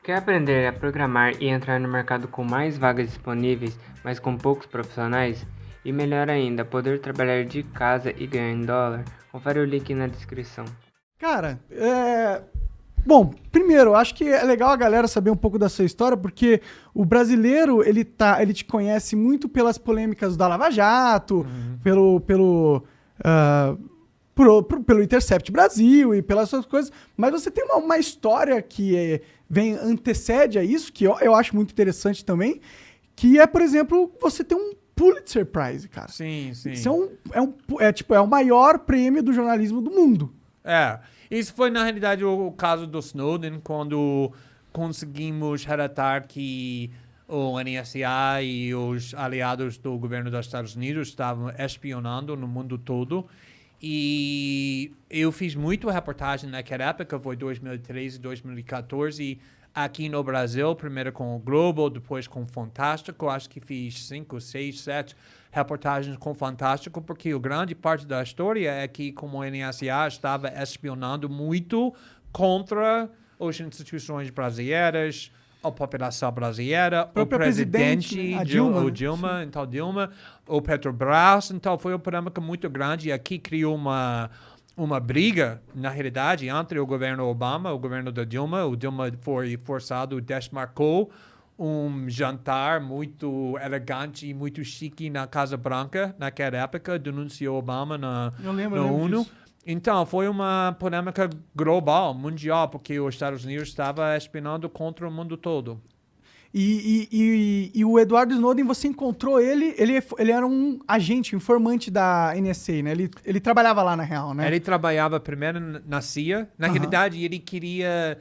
Quer aprender a programar e entrar no mercado com mais vagas disponíveis, mas com poucos profissionais? E melhor ainda, poder trabalhar de casa e ganhar em dólar? Confere o link na descrição. Cara, bom, primeiro, acho que é legal a galera saber um pouco da sua história, porque o brasileiro, ele te conhece muito pelas polêmicas da Lava Jato, ah, pelo Intercept Brasil e pelas outras coisas, mas você tem uma história que antecede a isso, que eu acho muito interessante também, que é, por exemplo, você tem um Pulitzer Prize, cara. Sim, sim. Isso é o maior prêmio do jornalismo do mundo. Isso foi, na realidade, o caso do Snowden, quando conseguimos relatar que o NSA e os aliados do governo dos Estados Unidos estavam espionando no mundo todo. E eu fiz muito reportagem naquela época, foi 2013, 2014, aqui no Brasil, primeiro com o Globo, depois com o Fantástico. Acho que fiz 5, 6, 7 reportagens com o Fantástico, porque a grande parte da história é que como o NSA estava espionando muito contra as instituições brasileiras, a população brasileira, o presidente, a Dilma, então Dilma, o Petrobras. Então foi uma polêmica muito grande e aqui criou uma briga, na realidade, entre o governo Obama e o governo da Dilma. O Dilma foi forçado, desmarcou um jantar muito elegante e muito chique na Casa Branca naquela época, denunciou Obama na ONU. Disso. Então, foi uma polêmica global, mundial, porque os Estados Unidos estava espionando contra o mundo todo. E o Edward Snowden, você encontrou ele era um agente, informante da NSA, né? Ele trabalhava lá, na real, né? Ele trabalhava primeiro na CIA. Na realidade, ele queria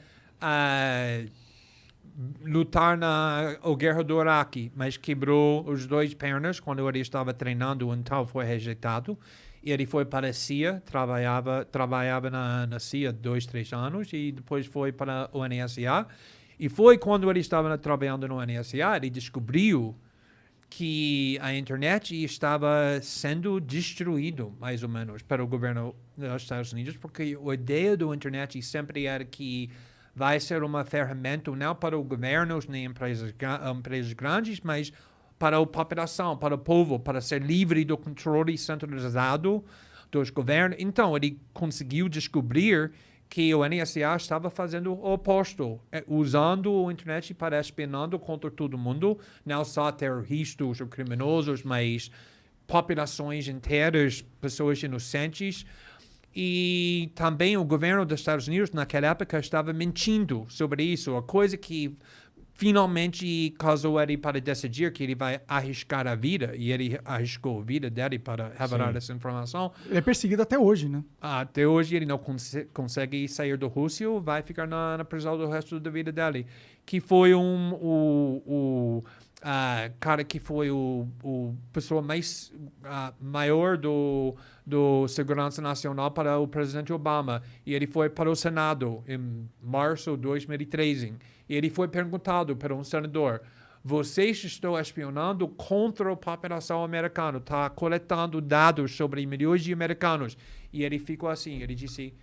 lutar na guerra do Iraque, mas quebrou os dois pernas quando ele estava treinando, então foi rejeitado. E ele foi para a CIA, trabalhava na CIA 2, 3 anos e depois foi para o NSA. E foi quando ele estava trabalhando no NSA, ele descobriu que a internet estava sendo destruído, mais ou menos, para o governo dos Estados Unidos, porque a ideia da internet sempre era que vai ser uma ferramenta não para os governos nem empresas grandes, mas para a população, para o povo, para ser livre do controle centralizado dos governos. Então, ele conseguiu descobrir que o NSA estava fazendo o oposto, usando a internet para espionando contra todo mundo, não só terroristas ou criminosos, mas populações inteiras, pessoas inocentes. E também o governo dos Estados Unidos, naquela época, estava mentindo sobre isso, a coisa que finalmente causou ele para decidir que ele vai arriscar a vida, e ele arriscou a vida dele para revelar essa informação. Ele é perseguido até hoje, né? Até hoje ele não consegue sair da Rússia, vai ficar na prisão do resto da vida dele. Que foi o cara que foi o pessoa mais maior do Segurança Nacional para o presidente Obama. E ele foi para o Senado em março de 2013. E ele foi perguntado por um senador: vocês estão espionando contra a população americana, está coletando dados sobre milhões de americanos. E ele ficou assim, ele disse: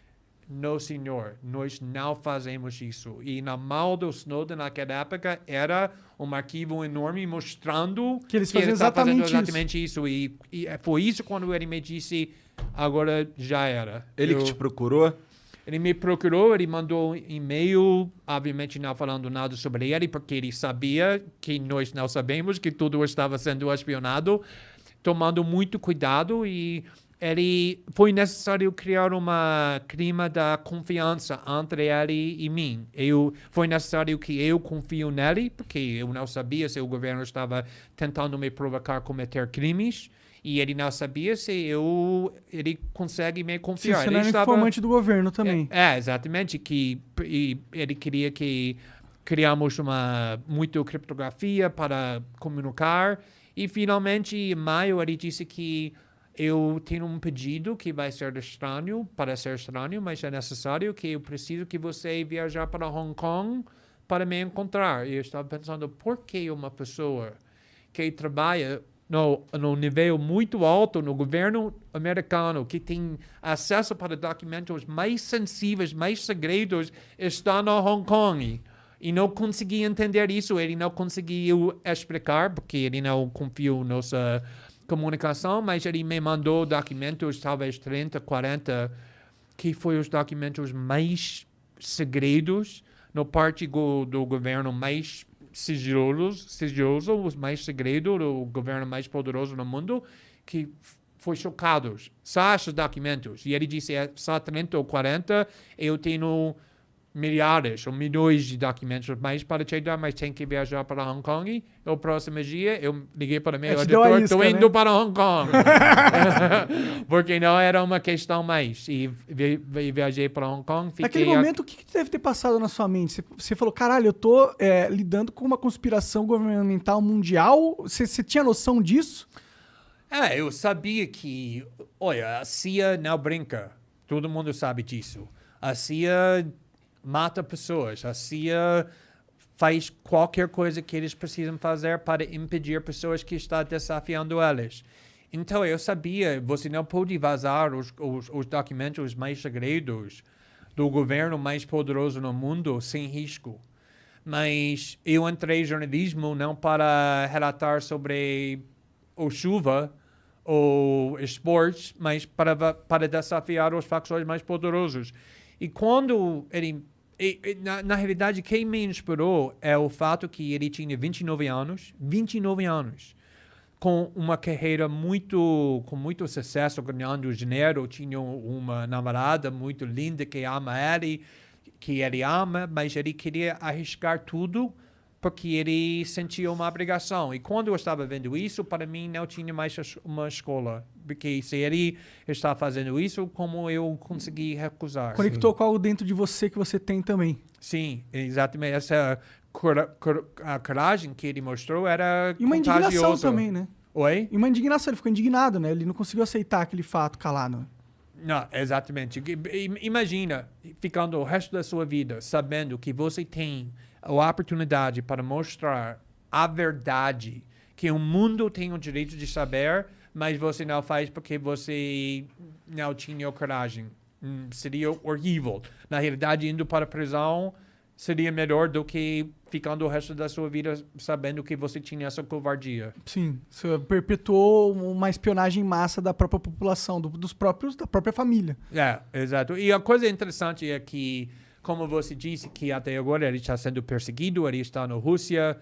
não, senhor, nós não fazemos isso. E na mão do Snowden naquela época era um arquivo enorme mostrando que eles ele estava fazendo exatamente isso. E foi isso quando ele me disse: agora já era. Ele que te procurou? Ele me procurou, ele mandou um e-mail, obviamente não falando nada sobre ele, porque ele sabia que nós não sabemos que tudo estava sendo espionado, tomando muito cuidado, e foi necessário criar uma clima da confiança entre ele e mim. Foi necessário que eu confio nele, porque eu não sabia se o governo estava tentando me provocar a cometer crimes. E ele não sabia se ele consegue me confiar. Sim, você era informante do governo também. Exatamente. E ele queria que criamos muita criptografia para comunicar. E finalmente, em maio, ele disse que eu tenho um pedido que vai ser estranho, mas é necessário, que eu preciso que você viajar para Hong Kong para me encontrar. E eu estava pensando, por que uma pessoa que trabalha no nível muito alto no governo americano, que tem acesso para documentos mais sensíveis, mais segredos, está no Hong Kong? E não consegui entender isso, ele não conseguiu explicar, porque ele não confiou na nossa comunicação, mas ele me mandou documentos, talvez 30, 40, que foi os documentos mais segredos, no parte do governo mais sigiloso, os mais segredos, do governo mais poderoso no mundo, que foi chocados. Só esses documentos. E ele disse, só 30 ou 40, eu tenho milhares ou milhões de documentos mais para te dar, mas tem que viajar para Hong Kong. O próximo dia, eu liguei para meu editor, estou indo para Hong Kong. Porque não era uma questão mais. E viajei para Hong Kong. Naquele momento, o que deve ter passado na sua mente? Você falou, caralho, eu tô lidando com uma conspiração governamental mundial. Você tinha noção disso? Eu sabia que, olha, a CIA não brinca. Todo mundo sabe disso. A CIA mata pessoas. A CIA faz qualquer coisa que eles precisam fazer para impedir pessoas que estão desafiando elas. Então, eu sabia, você não pode vazar os documentos mais segredos do governo mais poderoso no mundo sem risco. Mas eu entrei em jornalismo não para relatar sobre o chuva ou esportes, mas para desafiar os facções mais poderosos. E quando ele... Na realidade, quem me inspirou é o fato que ele tinha 29 anos, com uma carreira com muito sucesso, ganhando dinheiro, tinha uma namorada muito linda que ama ele, que ele ama, mas ele queria arriscar tudo porque ele sentia uma obrigação. E quando eu estava vendo isso, para mim não tinha mais uma escola. Porque se ele está fazendo isso, como eu consegui recusar? Conectou com algo dentro de você que você tem também. Sim, exatamente. Essa a coragem que ele mostrou era E uma indignação contagiosa. também, né? Oi? E uma indignação, ele ficou indignado, né? Ele não conseguiu aceitar aquele fato calado. Não, exatamente. Imagina ficando o resto da sua vida sabendo que você tem a oportunidade para mostrar a verdade, que o mundo tem o direito de saber, mas você não faz porque você não tinha coragem. Seria horrível. Na realidade, indo para a prisão seria melhor do que ficando o resto da sua vida sabendo que você tinha essa covardia. Sim, você perpetuou uma espionagem em massa da própria população, da própria família. Exato. E a coisa interessante é que, como você disse, que até agora ele está sendo perseguido, ele está na Rússia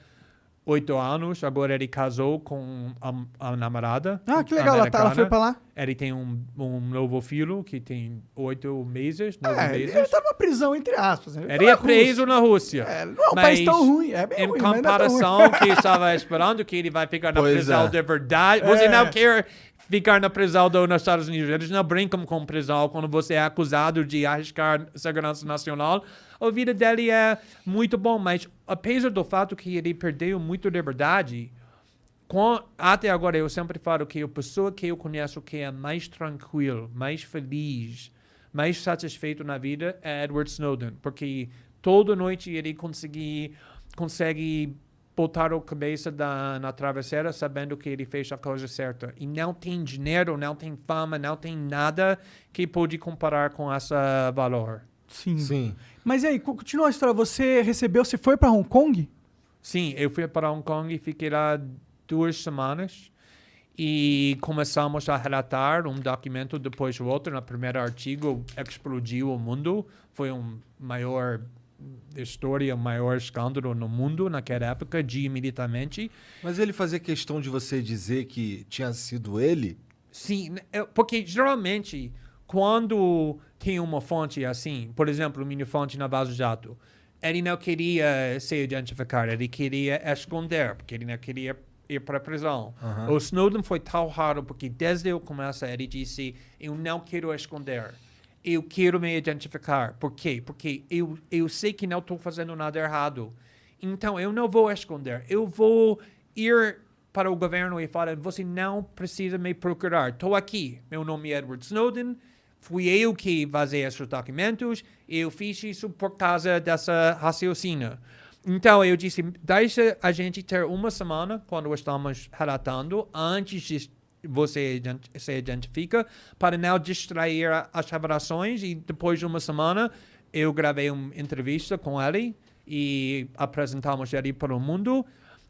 8 anos, agora ele casou com a namorada. Ah, que legal, ela foi pra lá. Ele tem um novo filho que tem 8 meses, 9 meses. Ele tá numa prisão, entre aspas. Ele é preso na Rússia. Não é um país tão ruim, é bem em ruim, comparação que estava esperando que ele vai ficar na prisão de verdade. Você não quer ficar na prisão nos Estados Unidos. Eles não brincam com prisão quando você é acusado de arriscar segurança nacional. A vida dele é muito bom, mas apesar do fato que ele perdeu muito liberdade, até agora eu sempre falo que a pessoa que eu conheço que é mais tranquilo, mais feliz, mais satisfeito na vida é Edward Snowden, porque toda noite ele consegue botar a cabeça na travesseira sabendo que ele fez a coisa certa. E não tem dinheiro, não tem fama, não tem nada que pode comparar com esse valor. Sim. Mas e aí, continua a história. Você foi para Hong Kong? Sim, eu fui para Hong Kong e fiquei lá 2 semanas. E começamos a relatar um documento depois do outro. No primeiro artigo, explodiu o mundo. Foi maior escândalo no mundo naquela época, imediatamente. Mas ele fazia questão de você dizer que tinha sido ele? Sim, porque geralmente, quando tem uma fonte assim, por exemplo, minha fonte na Vaza Jato, ele não queria se identificar, ele queria esconder, porque ele não queria ir para a prisão. O Snowden foi tão raro, porque desde o começo ele disse, eu não quero esconder. Eu quero me identificar. Por quê? Porque eu sei que não estou fazendo nada errado. Então, eu não vou esconder. Eu vou ir para o governo e falar, você não precisa me procurar. Estou aqui. Meu nome é Edward Snowden. Fui eu que vazei esses documentos. Eu fiz isso por causa dessa raciocínio. Então, eu disse, deixa a gente ter uma semana, quando estamos relatando, antes de você se identifica, para não distrair as revelações. E depois de uma semana, eu gravei uma entrevista com ele e apresentamos ele para o mundo.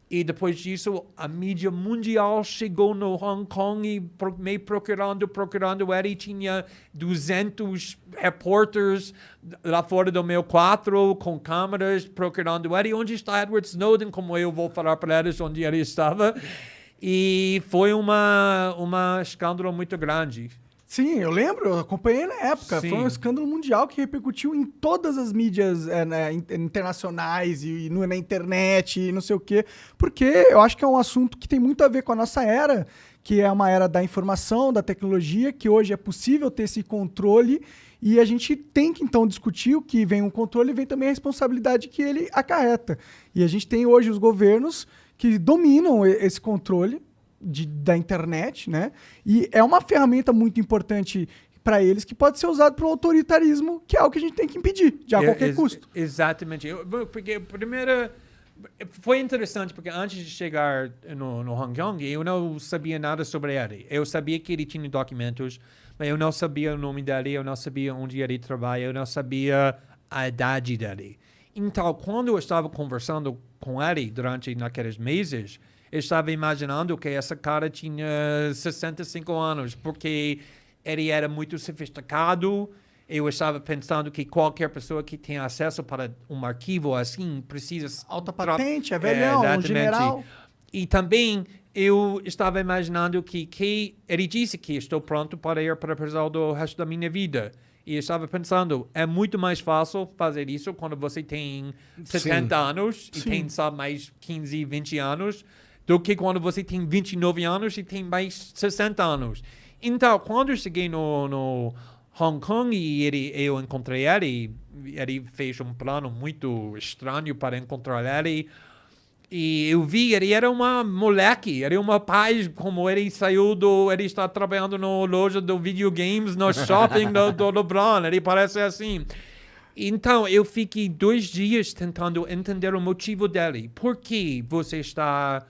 E depois disso, a mídia mundial chegou no Hong Kong e me procurando ele. Tinha 200 repórteres lá fora do meu quarto com câmeras procurando ele. Onde está Edward Snowden? Como eu vou falar para eles onde ele estava. E foi uma escândalo muito grande. Sim, eu lembro, eu acompanhei na época. Sim. Foi um escândalo mundial que repercutiu em todas as mídias internacionais e na internet e não sei o quê. Porque eu acho que é um assunto que tem muito a ver com a nossa era, que é uma era da informação, da tecnologia, que hoje é possível ter esse controle e a gente tem que então discutir o que vem um controle e vem também a responsabilidade que ele acarreta. E a gente tem hoje os governos que dominam esse controle da internet, né? E é uma ferramenta muito importante para eles que pode ser usado para o autoritarismo, que é algo que a gente tem que impedir, de a qualquer custo. Exatamente. Porque primeiro foi interessante, porque antes de chegar no Hong Kong, eu não sabia nada sobre ele. Eu sabia que ele tinha documentos, mas eu não sabia o nome dele, eu não sabia onde ele trabalha, eu não sabia a idade dele. Então, quando eu estava conversando com ele durante naqueles meses, eu estava imaginando que essa cara tinha 65 anos, porque ele era muito sofisticado. Eu estava pensando que qualquer pessoa que tenha acesso para um arquivo assim precisa... Alta patente, é velhão, um general. E também eu estava imaginando que ele disse que estou pronto para ir para a prisão do resto da minha vida. E eu estava pensando, é muito mais fácil fazer isso quando você tem 70 anos e tem só mais 15, 20 anos, do que quando você tem 29 anos e tem mais 60 anos. Então, quando eu cheguei no Hong Kong e eu encontrei ele fez um plano muito estranho para encontrar ele. E eu vi, ele era uma moleque, ele era uma paz, como ele ele está trabalhando na loja de videogames, no shopping do LeBron, ele parece assim. Então, eu fiquei 2 dias tentando entender o motivo dele. Por que você está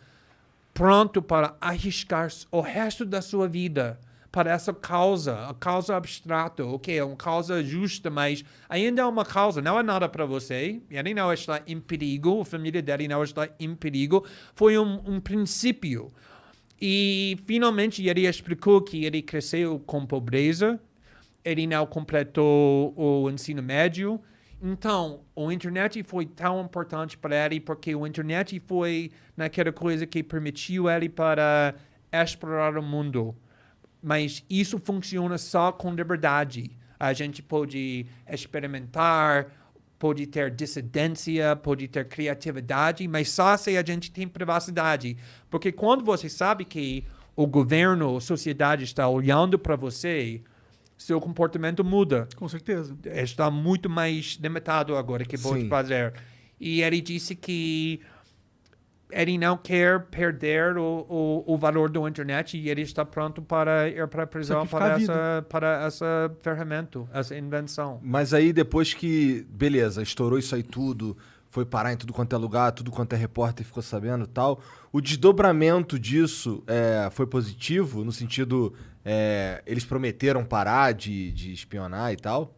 pronto para arriscar o resto da sua vida para essa causa, a causa abstrata, ok, é uma causa justa, mas ainda é uma causa, não é nada para você, ele não está em perigo, a família dele não está em perigo, foi um princípio. E, finalmente, ele explicou que ele cresceu com pobreza, ele não completou o ensino médio. Então, a internet foi tão importante para ele porque a internet foi naquela coisa que permitiu ele para explorar o mundo. Mas isso funciona só com liberdade. A gente pode experimentar, pode ter dissidência, pode ter criatividade, mas só se a gente tem privacidade. Porque quando você sabe que o governo, a sociedade está olhando para você, seu comportamento muda. Com certeza. Está muito mais limitado agora que pode fazer. E ele disse que ele não quer perder o valor da internet e ele está pronto para ir para a prisão para essa ferramenta, essa invenção. Mas aí depois que, beleza, estourou isso aí tudo, foi parar em tudo quanto é lugar, tudo quanto é repórter ficou sabendo e tal, o desdobramento disso foi positivo, no sentido, eles prometeram parar de espionar e tal?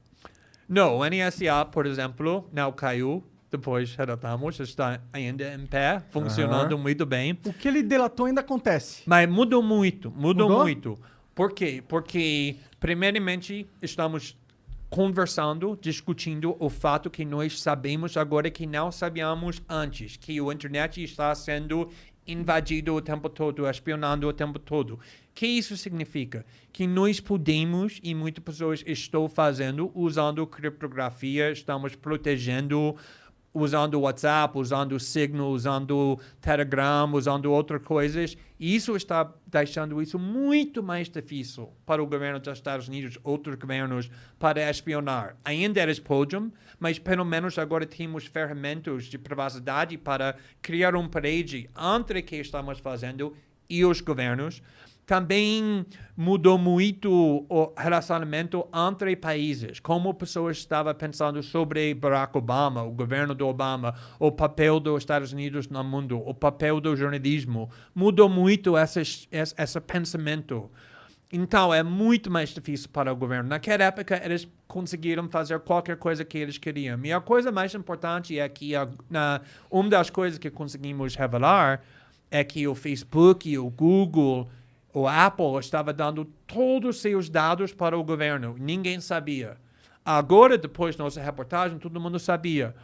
Não, o NSA, por exemplo, não caiu. Depois relatamos, está ainda em pé, funcionando muito bem. O que ele delatou ainda acontece. Mas mudou muito. Por quê? Porque, primeiramente, estamos conversando, discutindo o fato que nós sabemos agora que não sabíamos antes, que a internet está sendo invadido o tempo todo, espionando o tempo todo. O que isso significa? Que nós podemos, e muitas pessoas estão fazendo, usando criptografia, estamos protegendo, usando o WhatsApp, usando o Signal, usando o Telegram, usando outras coisas. E isso está deixando isso muito mais difícil para o governo dos Estados Unidos, outros governos, para espionar. Ainda eles podem, mas pelo menos agora temos ferramentas de privacidade para criar uma parede entre o que estamos fazendo e os governos. Também mudou muito o relacionamento entre países, como pessoas estavam pensando sobre Barack Obama, o governo do Obama, o papel dos Estados Unidos no mundo, o papel do jornalismo. Mudou muito esse pensamento. Então, é muito mais difícil para o governo. Naquela época, eles conseguiram fazer qualquer coisa que eles queriam. E a coisa mais importante é que uma das coisas que conseguimos revelar é que o Facebook, o Google, o Apple estava dando todos os seus dados para o governo. Ninguém sabia. Agora, depois da nossa reportagem, todo mundo sabia.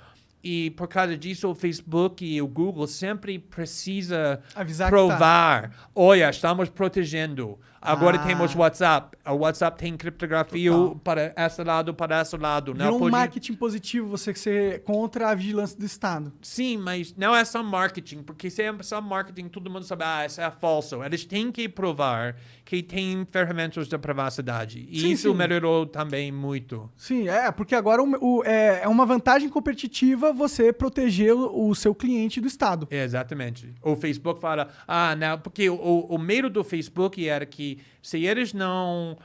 E por causa disso, o Facebook e o Google sempre precisa Avisar provar. Olha, estamos protegendo. Agora temos WhatsApp. O WhatsApp tem criptografia para esse lado. Virou um marketing positivo você ser contra a vigilância do Estado. Sim, mas não é só marketing, porque se é só marketing, todo mundo sabe, isso é falso. Eles têm que provar que tem ferramentas de privacidade. E isso melhorou também muito. Sim, porque agora é uma vantagem competitiva você proteger o seu cliente do Estado. Exatamente. O Facebook fala, não, porque o medo do Facebook era que se eles não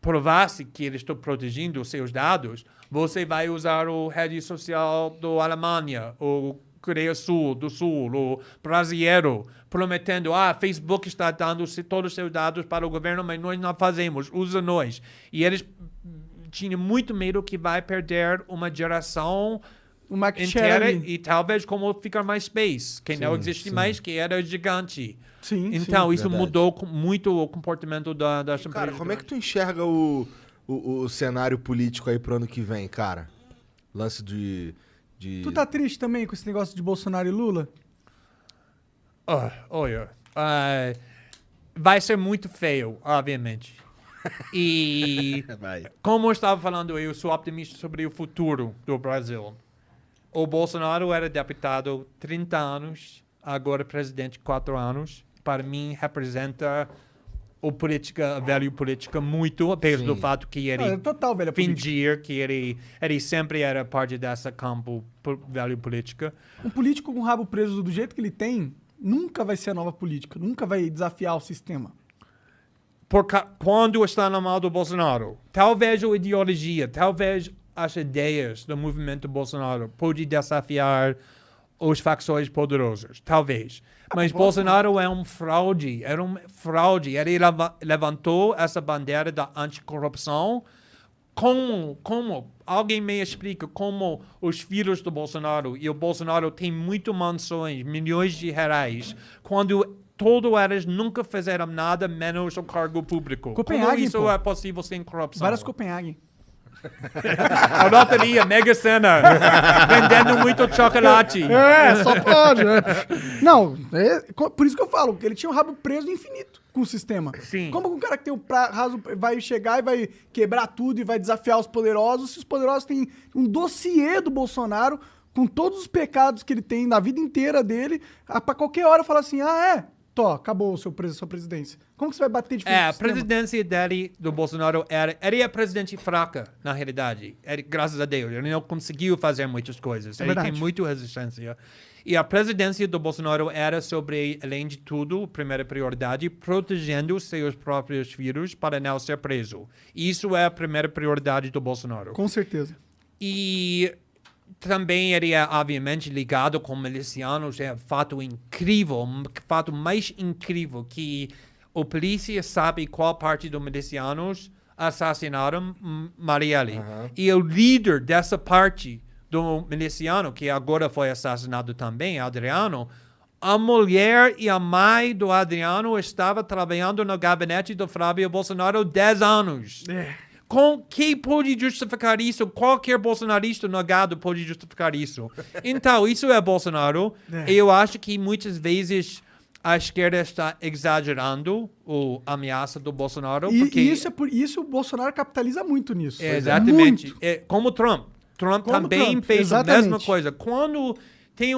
provassem que eles estão protegendo os seus dados, você vai usar a rede social da Alemanha, o Coreia do Sul, o brasileiro, prometendo, Facebook está dando todos os seus dados para o governo, mas nós não fazemos, usa nós. E eles tinham muito medo que vai perder uma geração inteira e talvez como fica MySpace, que não existe mais, que era gigante. Então, isso mudou muito o comportamento das empresas. Cara, como é que tu enxerga o cenário político aí pro ano que vem, cara? Lance de... Tu tá triste também com esse negócio de Bolsonaro e Lula? Olha, vai ser muito feio, obviamente. E como eu estava falando, eu sou optimista sobre o futuro do Brasil. O Bolsonaro era deputado 30 anos, agora presidente 4 anos. Para mim, representa a velha política muito, apesar do fato que ele fingia que ele sempre era parte dessa campo velha política. Um político com o rabo preso do jeito que ele tem, nunca vai ser a nova política, nunca vai desafiar o sistema. Quando está na mão do Bolsonaro, talvez a ideologia, talvez as ideias do movimento Bolsonaro pode desafiar os facções poderosos, talvez. Mas Bolsonaro é um fraude, era um fraude. Ele levantou essa bandeira da anticorrupção. Como? Alguém me explica como os filhos do Bolsonaro e o Bolsonaro têm muito mansões, milhões de reais, quando todos eles nunca fizeram nada menos o cargo público. Copenhague, como isso é possível sem corrupção? Várias Copenhague. A loteria, Mega Sena, vendendo muito chocolate. Só pode. Não, por isso que eu falo, ele tinha um rabo preso infinito com o sistema. Sim. Como que um cara que tem um prazo vai chegar e vai quebrar tudo e vai desafiar os poderosos, se os poderosos têm um dossiê do Bolsonaro com todos os pecados que ele tem na vida inteira dele, pra qualquer hora falar assim, acabou sua presidência. Como que você vai bater de frente a presidência do Bolsonaro ele é presidente fraca, na realidade. Graças a Deus, ele não conseguiu fazer muitas coisas. Ele tem muita resistência. E a presidência do Bolsonaro era sobre, além de tudo, primeira prioridade, protegendo seus próprios filhos para não ser preso. Isso é a primeira prioridade do Bolsonaro. Com certeza. E também ele é, obviamente, ligado com milicianos. É um fato incrível, fato mais incrível, que a polícia sabe qual parte dos milicianos assassinaram Marielle. E o líder dessa parte do miliciano, que agora foi assassinado também, Adriano, a mulher e a mãe do Adriano estavam trabalhando no gabinete do Flávio Bolsonaro 10 anos. Quem pode justificar isso? Qualquer bolsonarista negado pode justificar isso. Então, isso é Bolsonaro. Eu acho que muitas vezes a esquerda está exagerando a ameaça do Bolsonaro. Porque Isso o Bolsonaro capitaliza muito nisso. Exatamente. Muito. Como Trump. Trump também fez a mesma coisa. Quando tem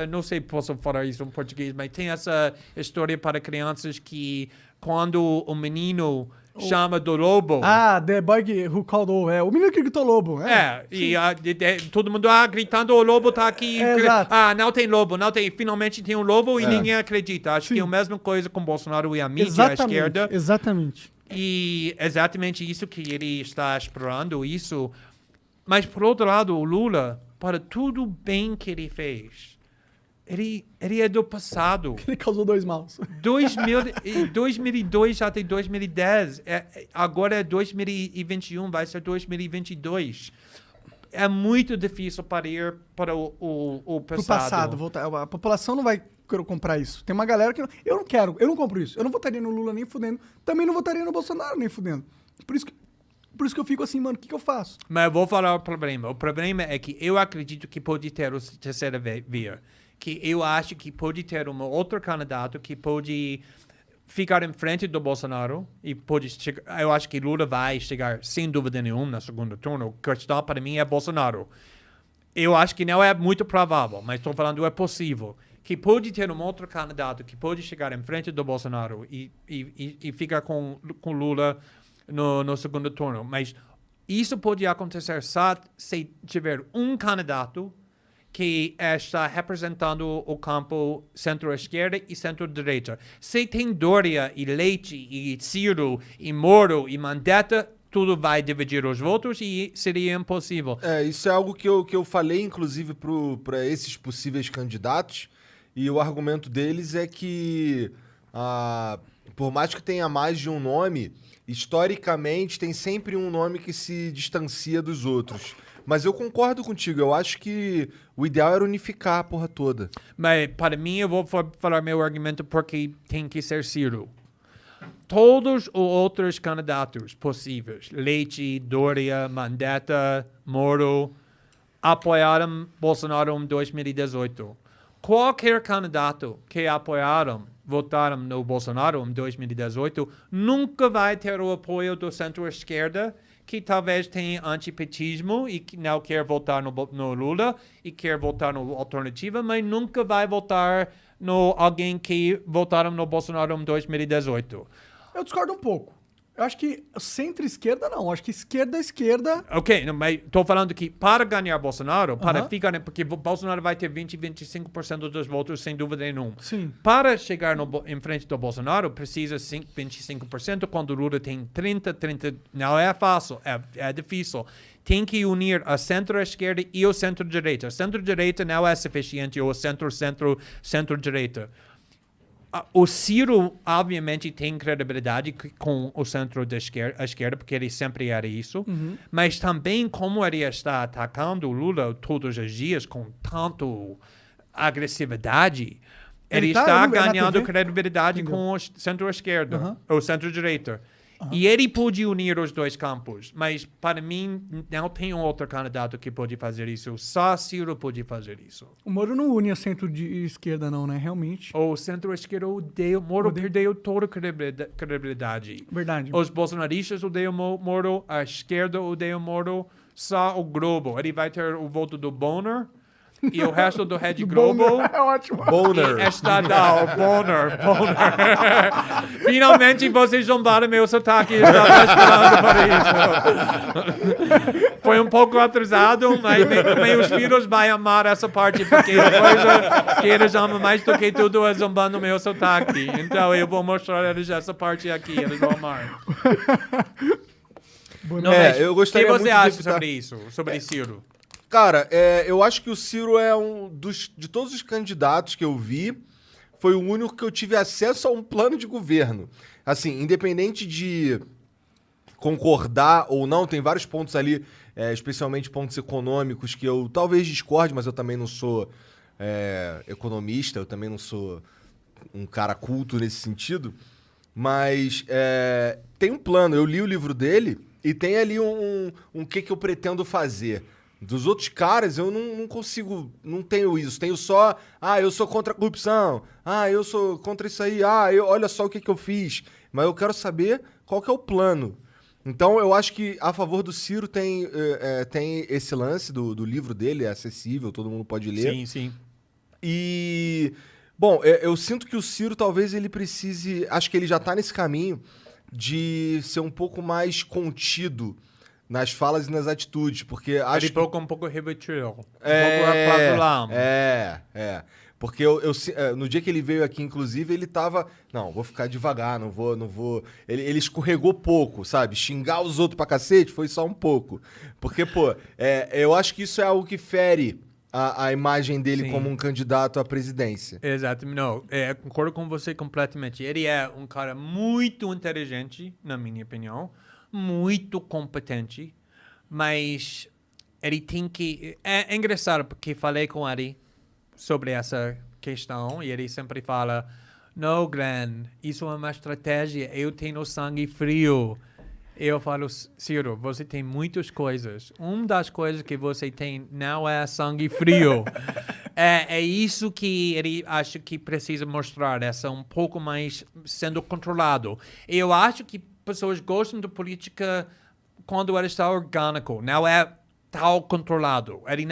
não sei se posso falar isso em português, mas tem essa história para crianças que quando o menino chama do lobo. The boy who called o menino que gritou lobo. E todo mundo gritando, o lobo tá aqui. Não tem lobo, finalmente tem um lobo e ninguém acredita. Acho que é a mesma coisa com Bolsonaro e a mídia, a esquerda. Exatamente. E exatamente isso que ele está explorando, isso. Mas, por outro lado, o Lula, para tudo bem que ele fez, Ele é do passado. Ele causou 2 maus. 2002 até 2010. Agora é 2021, vai ser 2022. É muito difícil para ir para o passado. Pro passado, voltar. A população não vai querer comprar isso. Tem uma galera que não, eu não quero, eu não compro isso. Eu não votaria no Lula nem fudendo. Também não votaria no Bolsonaro nem fudendo. Por isso que eu fico assim, mano, o que eu faço? Mas eu vou falar o problema. O problema é que eu acredito que pode ter a terceira via. Que eu acho que pode ter um outro candidato que pode ficar em frente do Bolsonaro e pode chegar, eu acho que Lula vai chegar sem dúvida nenhuma na segunda turno. O questão para mim é Bolsonaro. Eu acho que não é muito provável, mas estou falando é possível. Que pode ter um outro candidato que pode chegar em frente do Bolsonaro e ficar com Lula no segundo turno. Mas isso pode acontecer só se tiver um candidato que está representando o campo centro-esquerda e centro-direita. Se tem Dória e Leite e Ciro e Moro e Mandetta, tudo vai dividir os votos e seria impossível. Isso é algo que eu falei, inclusive, para esses possíveis candidatos, e o argumento deles é que, por mais que tenha mais de um nome, historicamente tem sempre um nome que se distancia dos outros. Mas eu concordo contigo, eu acho que o ideal era unificar a porra toda. Mas para mim, eu vou falar meu argumento porque tem que ser Ciro. Todos os outros candidatos possíveis, Leite, Dória, Mandetta, Moro, apoiaram Bolsonaro em 2018. Qualquer candidato que votaram no Bolsonaro em 2018, nunca vai ter o apoio do centro-esquerda, que talvez tenha antipetismo e que não quer votar no Lula e quer votar no Alternativa, mas nunca vai votar no alguém que votaram no Bolsonaro em 2018. Eu discordo um pouco. Eu acho que centro-esquerda não. Eu acho que esquerda... Ok, não, mas estou falando que para ganhar Bolsonaro, para ficar... Porque Bolsonaro vai ter 25% dos votos, sem dúvida nenhuma. Sim. Para chegar em frente do Bolsonaro, precisa 25%, quando o Lula tem 30%. Não é fácil, é difícil. Tem que unir a centro-esquerda e o centro-direita. A centro-direita não é suficiente, ou centro-direita. O Ciro, obviamente, tem credibilidade com o centro da esquerda, porque ele sempre era isso. Mas também, como ele está atacando o Lula todos os dias com tanto agressividade, ele está ganhando credibilidade com o centro-esquerda, ou centro-direita. E ele pode unir os dois campos, mas para mim não tem um outro candidato que pode fazer isso. Só Ciro pode fazer isso. O Moro não une a centro-esquerda não, né? Realmente. O centro-esquerda odeia. Moro perdeu toda a credibilidade. Verdade. Os bolsonaristas odeiam Moro, a esquerda odeia Moro, só o Globo. Ele vai ter o voto do Bonner e o resto do Rede Globo. É ótimo. Bonner. Estadal, Bonner. Finalmente vocês zombaram meu sotaque. Eu estava esperando por isso. Foi um pouco atrasado, mas meus filhos vão amar essa parte, porque a coisa que eles amam mais do que tudo é zombando meu sotaque. Então eu vou mostrar eles essa parte aqui, eles vão amar. Não, eu gostaria o que você muito de acha evitar- sobre isso, sobre Ciro? Cara, eu acho que o Ciro é de todos os candidatos que eu vi, foi o único que eu tive acesso a um plano de governo. Assim, independente de concordar ou não, tem vários pontos ali, especialmente pontos econômicos, que eu talvez discorde, mas eu também não sou economista, eu também não sou um cara culto nesse sentido. Mas tem um plano, eu li o livro dele e tem ali um que eu pretendo fazer. Dos outros caras, eu não consigo, não tenho isso. Tenho só, eu sou contra a corrupção, eu sou contra isso aí, olha só o que eu fiz. Mas eu quero saber qual que é o plano. Então, eu acho que a favor do Ciro tem esse lance do livro dele, é acessível, todo mundo pode ler. Sim, sim. E, bom, eu sinto que o Ciro talvez ele precise, acho que ele já tá nesse caminho de ser um pouco mais contido nas falas e nas atitudes, porque acho Ele ficou um pouco ribatil, um pouco porque no dia que ele veio aqui, inclusive, ele tava, não, vou ficar devagar, não vou, ele escorregou pouco, sabe, xingar os outros pra cacete foi só um pouco, porque, pô, eu acho que isso é algo que fere a imagem dele Sim. como um candidato à presidência. Exatamente. Não, concordo com você completamente. Ele é um cara muito inteligente, na minha opinião, muito competente, mas ele tem que... É engraçado, porque falei com ele sobre essa questão e ele sempre fala, não, Glenn, isso é uma estratégia, eu tenho sangue frio. Eu falo, Ciro, você tem muitas coisas. Uma das coisas que você tem não é sangue frio. É isso que ele acha que precisa mostrar, essa um pouco mais sendo controlado. Eu acho que pessoas gostam de política quando ela está orgânico, não é tal controlado. Ele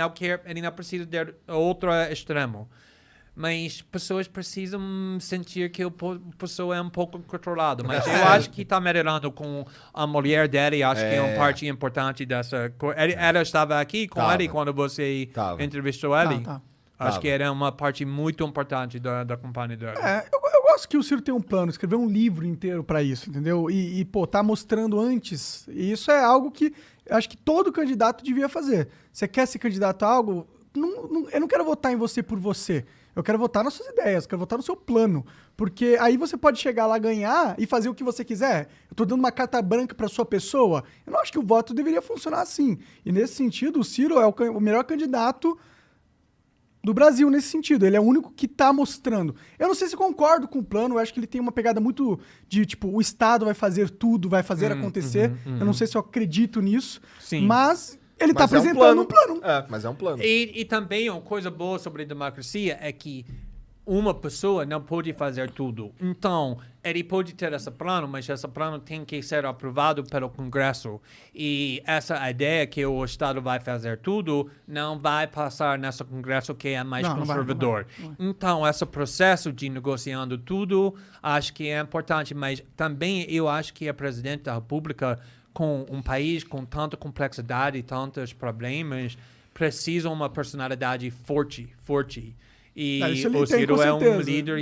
não precisa de outro extremo. Mas pessoas precisam sentir que a pessoa é um pouco controlada. Mas eu acho que está melhorando com a mulher dele. Acho que é uma parte importante dessa... Ela estava aqui com ele quando você entrevistou ele. Acho que era uma parte muito importante da campanha dele. Eu gosto que o Ciro tem um plano, escrever um livro inteiro pra isso, entendeu? E tá mostrando antes. E isso é algo que eu acho que todo candidato devia fazer. Você quer ser candidato a algo? Eu não quero votar em você por você. Eu quero votar nas suas ideias, eu quero votar no seu plano. Porque aí você pode chegar lá, ganhar e fazer o que você quiser. Eu tô dando uma carta branca pra sua pessoa. Eu não acho que o voto deveria funcionar assim. E nesse sentido, o Ciro é o melhor candidato do Brasil nesse sentido. Ele é o único que tá mostrando. Eu não sei se concordo com o plano, eu acho que ele tem uma pegada muito de, tipo, o Estado vai fazer tudo, vai fazer acontecer. Eu não sei se eu acredito nisso. Sim. Mas ele tá apresentando um plano. Mas é um plano. E também uma coisa boa sobre democracia é que uma pessoa não pode fazer tudo. Então, ele pode ter esse plano, mas esse plano tem que ser aprovado pelo Congresso. E essa ideia que o Estado vai fazer tudo não vai passar nesse Congresso que é mais conservador. Não vai. Então, esse processo de negociando tudo, acho que é importante. Mas também eu acho que a Presidente da República, com um país com tanta complexidade e tantos problemas, precisa uma personalidade forte. E o Ciro é um líder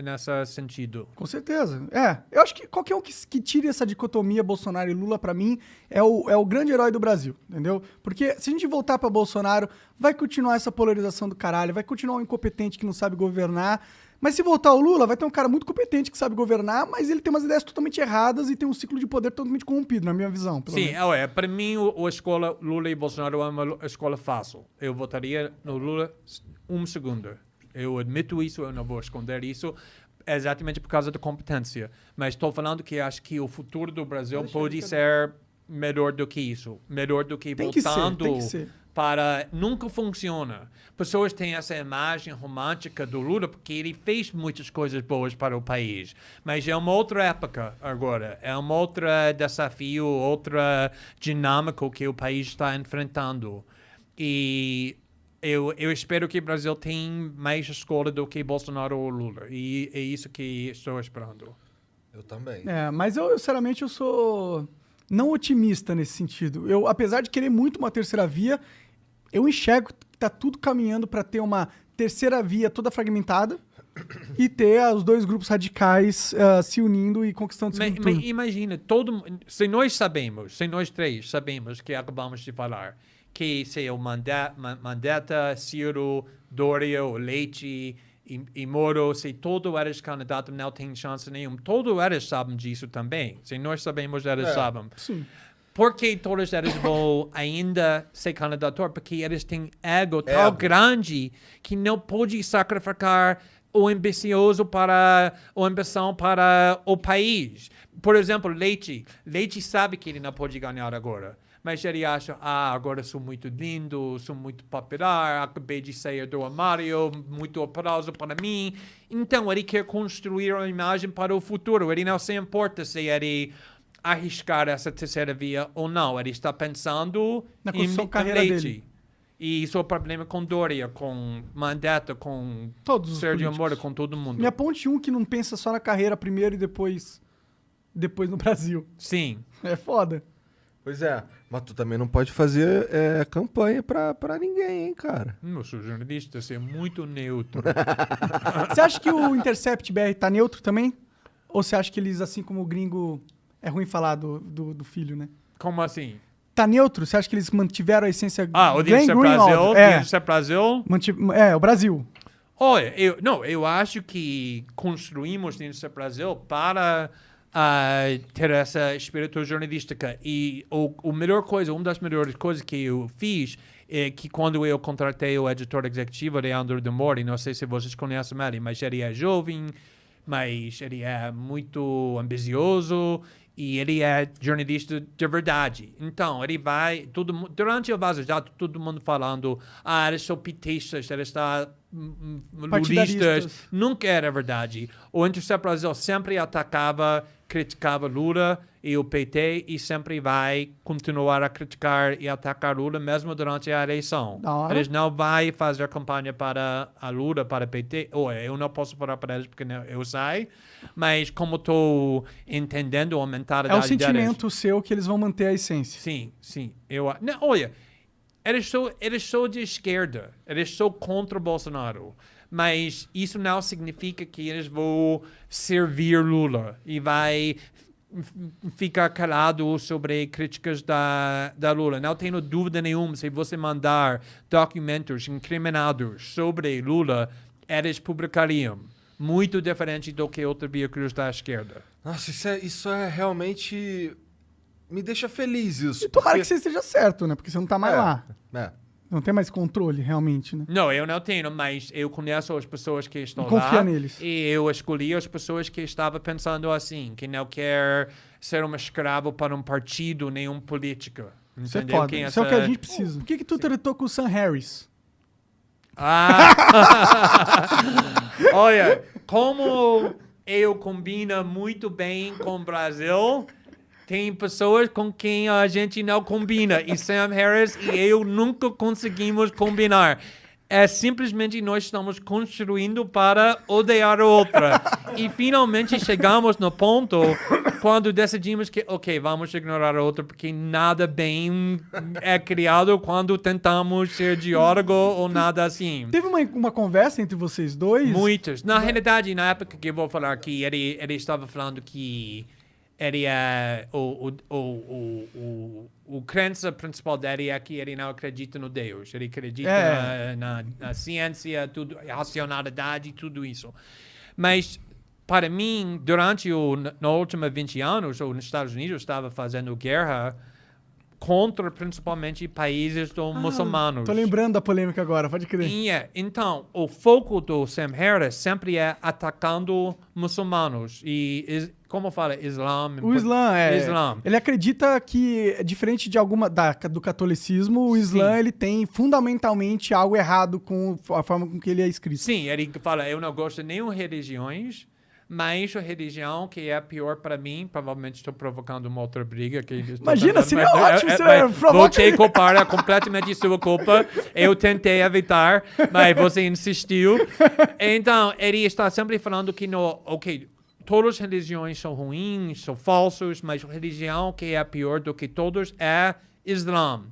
nesse sentido. Com certeza. Eu acho que qualquer um que tire essa dicotomia Bolsonaro e Lula, pra mim, é o grande herói do Brasil, entendeu? Porque se a gente voltar pra Bolsonaro, vai continuar essa polarização do caralho, vai continuar um incompetente que não sabe governar. Mas se voltar o Lula, vai ter um cara muito competente que sabe governar, mas ele tem umas ideias totalmente erradas e tem um ciclo de poder totalmente corrompido, na minha visão. Sim, para mim, a escola Lula e Bolsonaro é uma escola fácil. Eu votaria no Lula um segundo. Eu admito isso, eu não vou esconder isso, exatamente por causa da competência. Mas estou falando que acho que o futuro do Brasil pode ser melhor do que isso. Melhor do que voltando... Tem que ser. Nunca funciona. Pessoas têm essa imagem romântica do Lula porque ele fez muitas coisas boas para o país. Mas é uma outra época agora. É um outro desafio, outra dinâmica que o país está enfrentando. E eu espero que o Brasil tenha mais escola do que Bolsonaro ou Lula. E é isso que estou esperando. Eu também. Mas eu, sinceramente, eu sou não otimista nesse sentido. Eu, apesar de querer muito uma terceira via, eu enxergo que tá tudo caminhando para ter uma terceira via toda fragmentada e ter os dois grupos radicais se unindo e conquistando o segundo turno. Mas imagina, se nós três sabemos que acabamos de falar, que se o Mandetta, Ciro, Doria, o Leite e Moro, se todos eles candidatos não têm chance nenhuma, todos eles sabem disso também. Se nós sabemos, eles sabem. Sim. Por que todos eles vão ainda ser candidatos? Porque eles têm ego tão grande que não pode sacrificar o ambicioso para a ambição para o país. Por exemplo, Leite sabe que ele não pode ganhar agora. Mas ele acha, agora sou muito lindo, sou muito popular, acabei de sair do armário, muito aplauso para mim. Então, ele quer construir uma imagem para o futuro. Ele não se importa se ele arriscar essa terceira via ou não. Ele está pensando na construção em carreira Leite. dele. E isso é o problema com Doria, com Mandetta, com todos Sérgio Moro, com todo mundo. Me aponte um que não pensa só na carreira primeiro e depois no Brasil. Sim. É foda. Pois é, mas tu também não pode fazer campanha pra ninguém, hein, cara. Eu sou jornalista, você é muito neutro. Você acha que o Intercept BR tá neutro também? Ou você acha que eles, assim como o gringo, é ruim falar do filho, né? Como assim? tá neutro? Você acha que eles mantiveram a essência O Dinastia Brasil? Dinastia Brasil? O Brasil. Olha, eu acho que construímos Dinastia Brasil para ter essa espírito jornalística. E uma das melhores coisas que eu fiz é que quando eu contratei o editor executivo, Leandro de Mori, não sei se vocês conhecem ele, mas ele é jovem, mas ele é muito ambicioso e ele é jornalista de verdade. Então, ele vai... durante o Vaza Jato, todo mundo falando eles são petistas, eles estão lulistas. Nunca era verdade. O Intercept Brasil sempre criticava Lula e o PT e sempre vai continuar a criticar e atacar Lula mesmo durante a eleição. Eles não vão fazer campanha para a Lula, para o PT. Eu não posso falar para eles porque eu sei, mas como estou entendendo a mentalidade deles... É o sentimento seu que eles vão manter a essência. Sim. Olha, eles são de esquerda, eles são contra o Bolsonaro. Mas isso não significa que eles vão servir Lula e vai ficar calado sobre críticas da Lula. Não tenho dúvida nenhuma, se você mandar documentos incriminados sobre Lula, eles publicariam. Muito diferente do que outros veículos da esquerda. Nossa, isso é realmente... Me deixa feliz isso. E tomara que você esteja certo, né? Porque você não tá mais lá. É. Não tem mais controle, realmente, né? Não, eu não tenho, mas eu conheço as pessoas que estão lá. Confia neles. E eu escolhi as pessoas que estavam pensando assim, que não quer ser um escravo para um partido, nenhum político. Isso é foda. Isso é o que a gente precisa. Por que tu tratou com o Sam Harris? Olha, como eu combino muito bem com o Brasil... Tem pessoas com quem a gente não combina. E Sam Harris e eu nunca conseguimos combinar. É simplesmente nós estamos construindo para odiar a outra. E finalmente chegamos no ponto quando decidimos que, vamos ignorar a outra porque nada bem é criado quando tentamos ser diálogo ou nada assim. Teve uma conversa entre vocês dois? Muitas. Na realidade, na época que eu vou falar que ele estava falando que ele é o crença principal dele é que ele não acredita no Deus. Ele acredita na ciência, tudo, racionalidade, tudo isso. Mas, para mim, durante nos últimos 20 anos, os Estados Unidos estava fazendo guerra contra, principalmente, países muçulmanos. Tô lembrando da polêmica agora, pode crer. Então, o foco do Sam Harris sempre é atacando muçulmanos. E, como fala, Islã... O Islã, Ele acredita que, diferente de do catolicismo, o Islã ele tem fundamentalmente algo errado com a forma com que ele é escrito. Sim, ele fala, eu não gosto de nenhuma religiões, mas a religião que é pior para mim, provavelmente estou provocando uma outra briga. Imagina, seria ótimo se eu vou te culpar, é completamente sua culpa. Eu tentei evitar, mas você insistiu. Então, ele está sempre falando que, todas as religiões são ruins, são falsas, mas a religião que é pior do que todas é Islã.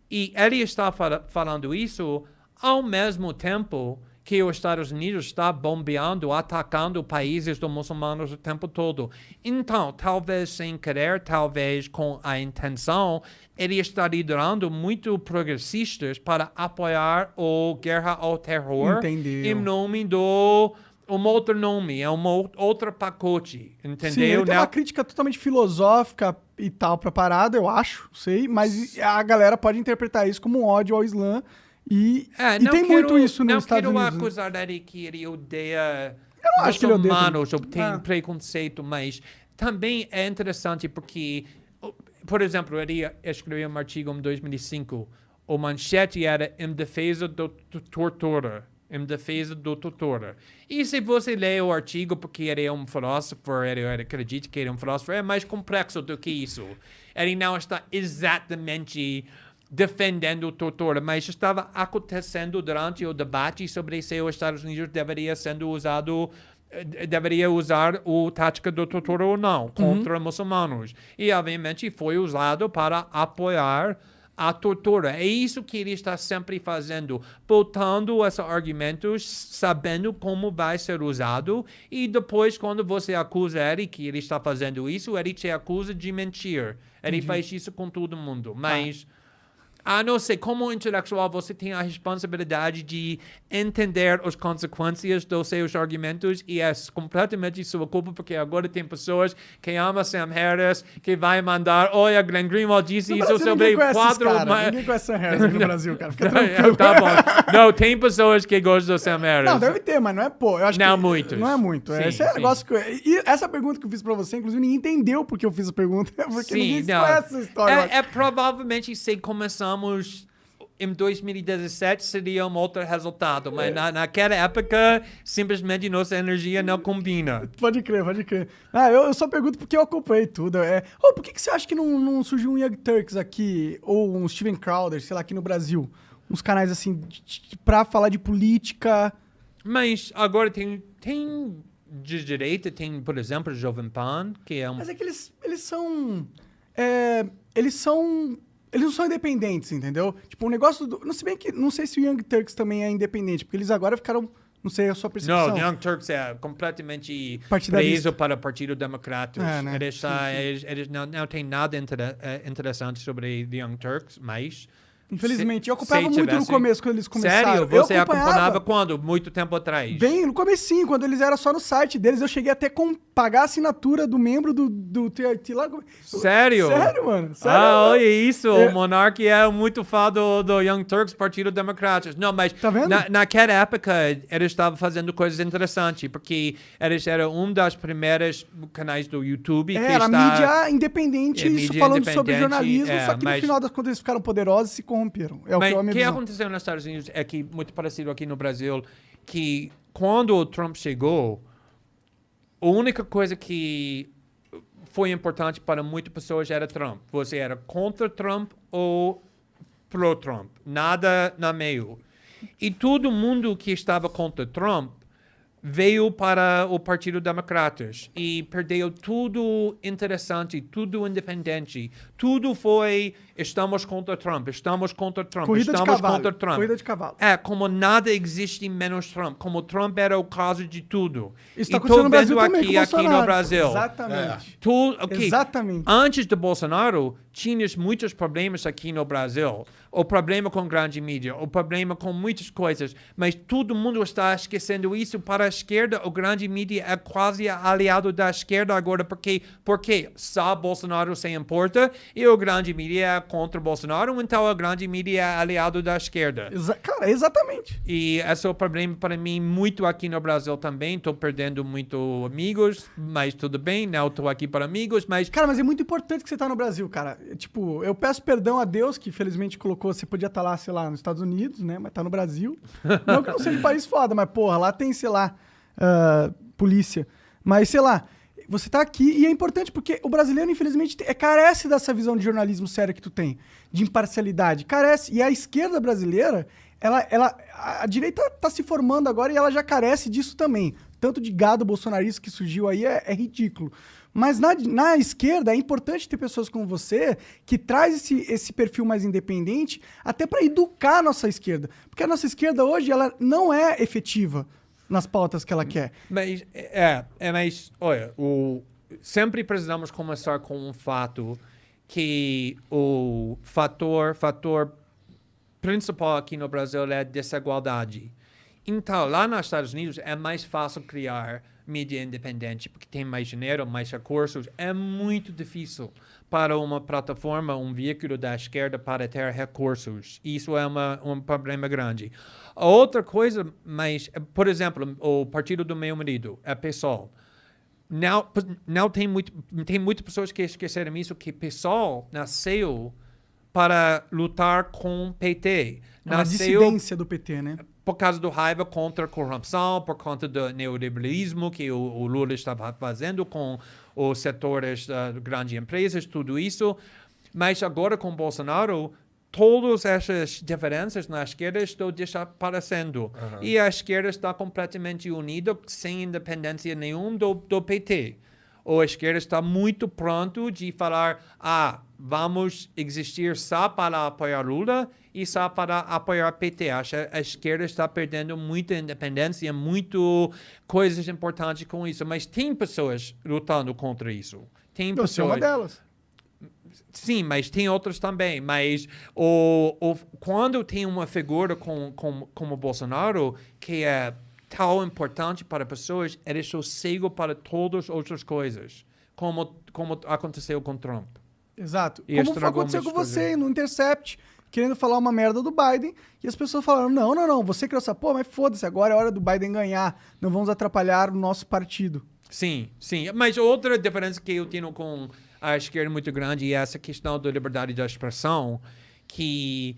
E ele está falando isso ao mesmo tempo que os Estados Unidos está bombeando, atacando países dos muçulmanos o tempo todo. Então, talvez sem querer, talvez com a intenção, ele está liderando muito progressistas para apoiar a guerra ao terror. Entendeu. Em nome do... um outro nome, é outro pacote, entendeu? Sim, ele tem uma crítica totalmente filosófica e tal pra parada, eu acho, mas a galera pode interpretar isso como um ódio ao Islã. E tem muito isso nos Estados Unidos. Não quero acusar dele que ele odeia muçulmanos ou tem preconceito, mas também é interessante porque, por exemplo, ele escreveu um artigo em 2005, o manchete era em defesa da tortura. Em defesa do tortura. E se você lê o artigo porque ele é um filósofo, ele acredita que ele é um filósofo, é mais complexo do que isso. Ele não está exatamente defendendo tortura, mas estava acontecendo durante o debate sobre se os Estados Unidos deveria usar a tática da tortura ou não contra muçulmanos. E, obviamente, foi usado para apoiar a tortura. É isso que ele está sempre fazendo, botando esses argumentos, sabendo como vai ser usado, e depois, quando você acusa ele que ele está fazendo isso, ele te acusa de mentir. Ele faz isso com todo mundo, mas... não sei, como intelectual, você tem a responsabilidade de entender as consequências dos seus argumentos e é completamente sua culpa, porque agora tem pessoas que amam Sam Harris, que vai mandar, olha, Glenn Greenwald disse No isso Brasil, sobre ninguém conhece esse 4... cara. Ninguém conhece Sam Harris aqui no Brasil, cara. Fica tranquilo. Tá bom. Não, tem pessoas que gostam do Sam Harris. Não, deve ter, mas não é pô. Eu acho Não que muitos. Não é muito. Sim, Esse é um sim. negócio que... E essa pergunta que eu fiz pra você, inclusive, ninguém entendeu porque eu fiz a pergunta. Porque ninguém não. conhece essa história. eu acho. É provavelmente se começamos em 2017 seria um outro resultado, mas naquela época simplesmente nossa energia não combina. Pode crer, pode crer. Eu só pergunto porque eu acompanhei tudo. Por que você acha que não surgiu um Young Turks aqui, ou um Steven Crowder, sei lá, aqui no Brasil? Uns canais assim, pra falar de política. Mas agora tem de direita, tem, por exemplo, Jovem Pan, que é um... Mas é que eles são... Eles não são independentes, entendeu? Tipo, um negócio do... Não, se bem que... Não sei se o Young Turks também é independente, porque eles agora ficaram... Não sei a sua percepção. Não, Young Turks é completamente Partidarista. preso para o Partido Democrata. Né? Eles não têm nada interessante sobre the Young Turks, mas... Infelizmente. Eu acompanhava se muito no tivesse- começo, quando eles começaram. Sério? Você eu acompanhava quando? Muito tempo atrás? Bem no comecinho, quando eles eram só no site deles. Eu cheguei até pagar a assinatura do membro do TRT lá. Sério? Sério, mano. Sério. Olha isso. O Monark é muito fã do Young Turks, Partido Democrata. Não, mas Tá vendo? naquela época eles estavam fazendo coisas interessantes, porque eles eram um das primeiras canais do YouTube que Era está... mídia independente, É, isso mídia falando sobre independente, jornalismo, só que no mas- final das contas eles ficaram poderosos e se corromperam. É o Mas que é a o minha que visão. aconteceu nos Estados Unidos é que, muito parecido aqui no Brasil, que quando o Trump chegou, a única coisa que foi importante para muitas pessoas era Trump. Você era contra Trump ou pro-Trump. Nada na meio. E todo mundo que estava contra Trump veio para o Partido Democratas e perdeu tudo interessante, tudo independente. Tudo foi, estamos contra Trump, estamos contra Trump, Corrida de estamos cavalo. contra Trump. Corrida de cavalo. Como nada existe menos Trump, como Trump era o caso de tudo. Isso tá e acontecendo tô no Brasil vendo também com o aqui no Bolsonaro. Brasil. Exatamente. Exatamente. Antes do Bolsonaro, tinha muitos problemas aqui no Brasil. O problema com grande mídia, o problema com muitas coisas, mas todo mundo está esquecendo isso. Para a esquerda, o grande mídia é quase aliado da esquerda agora, porque só Bolsonaro se importa e o grande mídia é contra Bolsonaro, então o grande mídia é aliado da esquerda. Cara, exatamente. E esse é o problema para mim muito aqui no Brasil também. Estou perdendo muito amigos, mas tudo bem, não estou aqui para amigos, mas... Cara, mas é muito importante que você tá no Brasil, cara. Tipo, eu peço perdão a Deus, que felizmente colocou, você podia estar lá, sei lá, nos Estados Unidos, né? Mas tá no Brasil. Não que não seja um país foda, mas porra, lá tem, sei lá, polícia. Mas, sei lá, você tá aqui e é importante porque o brasileiro, infelizmente, carece dessa visão de jornalismo sério que tu tem, de imparcialidade. Carece. E a esquerda brasileira, a direita tá se formando agora e ela já carece disso também. Tanto de gado bolsonarista que surgiu aí é ridículo. Mas na esquerda é importante ter pessoas como você que traz esse perfil mais independente até para educar a nossa esquerda. Porque a nossa esquerda hoje ela não é efetiva nas pautas que ela quer. Mas, mas olha, sempre precisamos começar com um fato que o fator principal aqui no Brasil é a desigualdade. Então, lá nos Estados Unidos é mais fácil criar mídia independente, porque tem mais dinheiro, mais recursos. É muito difícil para uma plataforma, um veículo da esquerda para ter recursos. Isso é um problema grande. A outra coisa, mas, por exemplo, o partido do meu marido, é PSOL. Não tem muitas pessoas que esqueceram isso, que PSOL nasceu para lutar com o PT. Uma dissidência do PT, né? Por causa do raiva contra a corrupção, por conta do neoliberalismo que o Lula estava fazendo com os setores de grandes empresas, tudo isso. Mas agora com Bolsonaro, todas essas diferenças na esquerda estão desaparecendo. E a esquerda está completamente unida, sem independência nenhuma do PT. ou a esquerda está muito pronto de falar, vamos existir só para apoiar Lula e só para apoiar PT. Acho que a esquerda está perdendo muita independência, muito coisas importantes com isso. Mas tem pessoas lutando contra isso. Tem pessoas... Você é uma delas. Sim, mas tem outras também. Mas quando tem uma figura como Bolsonaro, que é tão importante para pessoas, ele é sossego para todas as outras coisas, como aconteceu com Trump. Exato. E Como estragou aconteceu com muitas você coisas. no Intercept, querendo falar uma merda do Biden, e as pessoas falaram, não, você criou essa porra, mas foda-se, agora é hora do Biden ganhar, não vamos atrapalhar o nosso partido. Sim. Mas outra diferença que eu tenho com a esquerda muito grande é essa questão da liberdade de expressão, que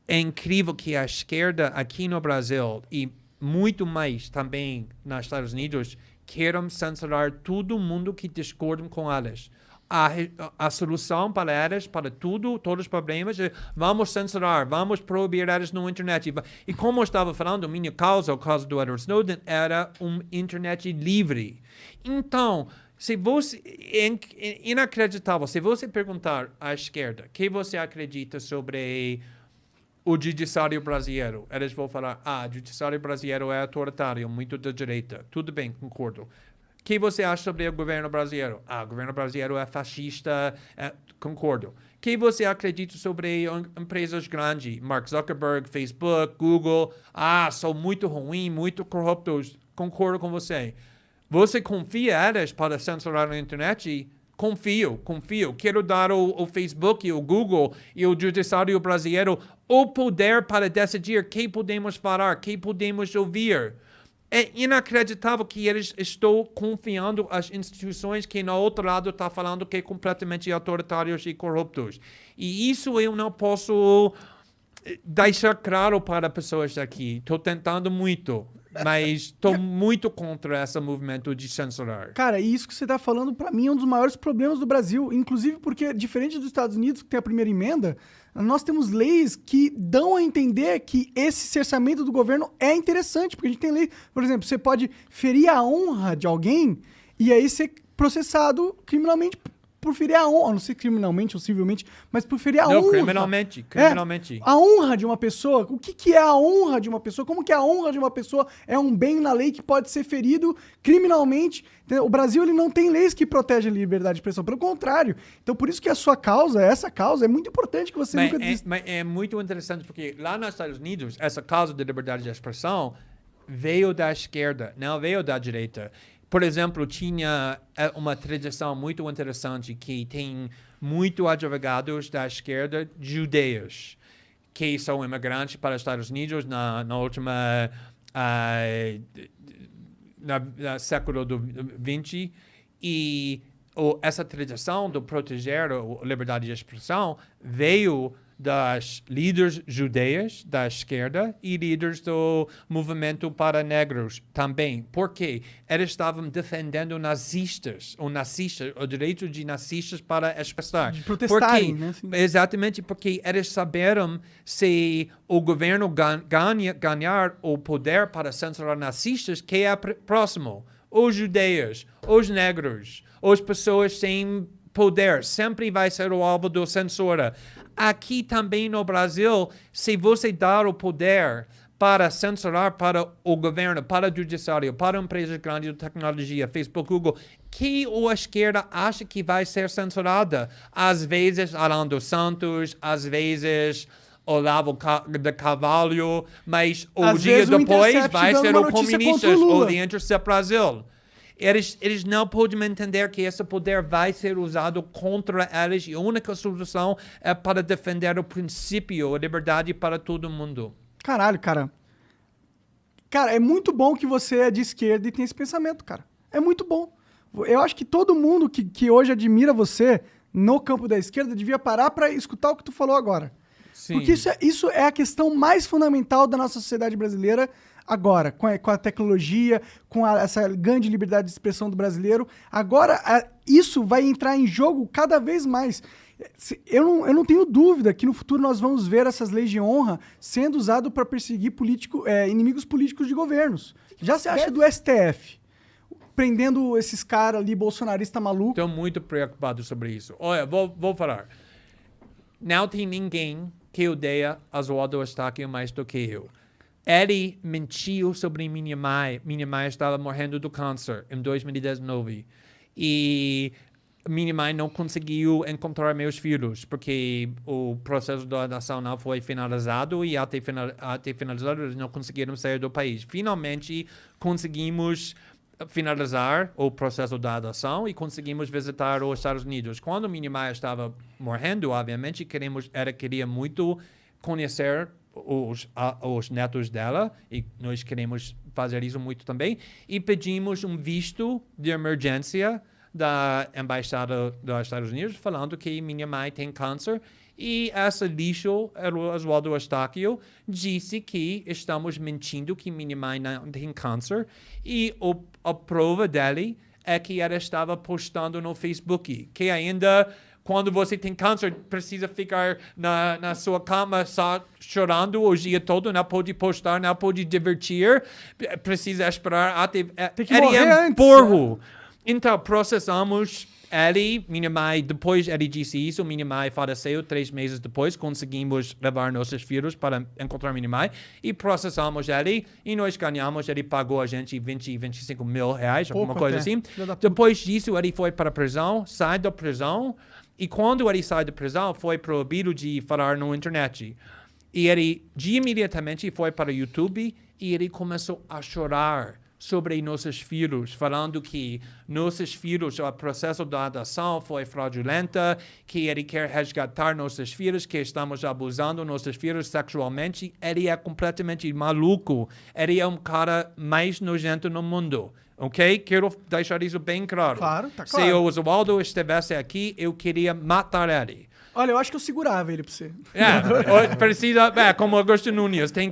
é incrível que a esquerda aqui no Brasil e muito mais também nos Estados Unidos queiram censurar todo mundo que discorda com elas. A solução para elas, para todos os problemas, é vamos censurar, vamos proibir elas na internet. E como eu estava falando, minha causa, o caso do Edward Snowden, era uma internet livre. Então, se você é inacreditável, se você perguntar à esquerda o que você acredita sobre o judiciário brasileiro, eles vão falar, o judiciário brasileiro é autoritário, muito da direita. Tudo bem, concordo. O que você acha sobre o governo brasileiro? O governo brasileiro é fascista, concordo. O que você acredita sobre empresas grandes? Mark Zuckerberg, Facebook, Google, são muito ruins, muito corruptos. Concordo com você. Você confia elas para censurar na internet? Confio. Quero dar ao Facebook, ao Google e ao judiciário brasileiro o poder para decidir quem podemos falar, quem podemos ouvir. É inacreditável que eles estão confiando as instituições que no outro lado está falando que é completamente autoritários e corruptos. E isso eu não posso deixar claro para pessoas daqui. Estou tentando muito, mas estou muito contra esse movimento de censurar. Cara, e isso que você tá falando, pra mim, é um dos maiores problemas do Brasil. Inclusive porque, diferente dos Estados Unidos, que tem a primeira emenda, nós temos leis que dão a entender que esse cerceamento do governo é interessante. Porque a gente tem lei, por exemplo, você pode ferir a honra de alguém e aí ser processado criminalmente por ferir a honra, não sei criminalmente ou civilmente, mas por ferir a honra. Não, criminalmente. A honra de uma pessoa, o que é a honra de uma pessoa? Como que a honra de uma pessoa é um bem na lei que pode ser ferido criminalmente? O Brasil ele não tem leis que protegem a liberdade de expressão, pelo contrário. Então por isso que essa causa é muito importante que você nunca desista. Mas é muito interessante porque lá nos Estados Unidos, essa causa de liberdade de expressão veio da esquerda, não veio da direita. Por exemplo, tinha uma tradição muito interessante que tem muitos advogados da esquerda judeios que são imigrantes para os Estados Unidos na última século XX e essa tradição de proteger a liberdade de expressão veio das líderes judeias da esquerda e líderes do movimento para negros também. Por quê? Eles estavam defendendo o direito de nazistas para expressar. De protestarem, né? Exatamente, porque eles saberam se o governo ganhar o poder para censurar nazistas, que é próximo? Os judeus, os negros, as pessoas sem poder, sempre vai ser o alvo da censura. Aqui também no Brasil, se você dar o poder para censurar para o governo, para o judiciário, para empresas grandes de tecnologia, Facebook, Google, que a esquerda acha que vai ser censurada? Às vezes, Alan dos Santos, às vezes Olavo de Carvalho, mas o dia depois vai ser o Comunistas ou The Intercept Brasil. Eles não podem entender que esse poder vai ser usado contra eles e a única solução é para defender o princípio, a liberdade para todo mundo. Caralho, cara. Cara, é muito bom que você é de esquerda e tem esse pensamento, cara. É muito bom. Eu acho que todo mundo que hoje admira você no campo da esquerda devia parar pra escutar o que tu falou agora. Sim. Porque isso é a questão mais fundamental da nossa sociedade brasileira agora, com a tecnologia, com essa grande liberdade de expressão do brasileiro. Agora, isso vai entrar em jogo cada vez mais. Eu não tenho dúvida que no futuro nós vamos ver essas leis de honra sendo usadas para perseguir inimigos políticos de governos. Já se acha do STF. prendendo esses caras ali, bolsonarista maluco. Estou muito preocupado sobre isso. Olha, vou falar. Não tem ninguém que odeia Oswaldo Eustáquio mais do que eu. Ele mentiu sobre minha mãe. Minha mãe estava morrendo do câncer em 2019. E minha mãe não conseguiu encontrar meus filhos, porque o processo de adoção não foi finalizado e até finalizado eles não conseguiram sair do país. Finalmente conseguimos finalizar o processo da adoção e conseguimos visitar os Estados Unidos. Quando minha mãe estava morrendo, obviamente, queria muito conhecer os netos dela, e nós queremos fazer isso muito também, e pedimos um visto de emergência da Embaixada dos Estados Unidos, falando que minha mãe tem câncer, e esse lixo, Oswaldo Eustáquio, disse que estamos mentindo, que minha mãe não tem câncer, e a prova dele é que ela estava postando no Facebook, que ainda, quando você tem câncer, precisa ficar na sua cama só chorando o dia todo, não pode postar, não pode divertir, precisa esperar até... Tem que morrer antes. Porro. Então, processamos ele, minha mãe, depois ele disse isso, minha mãe faleceu 3 meses depois, conseguimos levar nossos filhos para encontrar minha mãe e processamos ele e nós ganhamos, ele pagou a gente 25 mil reais, alguma coisa assim. Depois disso, ele foi para a prisão, sai da prisão e quando ele sai da prisão, foi proibido de falar na internet. E ele, de imediatamente, foi para o YouTube e ele começou a chorar sobre nossos filhos, falando que nossos filhos, o processo da adoção foi fraudulenta, que ele quer resgatar nossos filhos, que estamos abusando nossos filhos sexualmente. Ele é completamente maluco. Ele é um cara mais nojento no mundo. Ok? Quero deixar isso bem claro. Claro, tá claro. Se o Oswaldo estivesse aqui, eu queria matar ele. Olha, eu acho que eu segurava ele pra você. Precisa, como Augusto Nunes, tem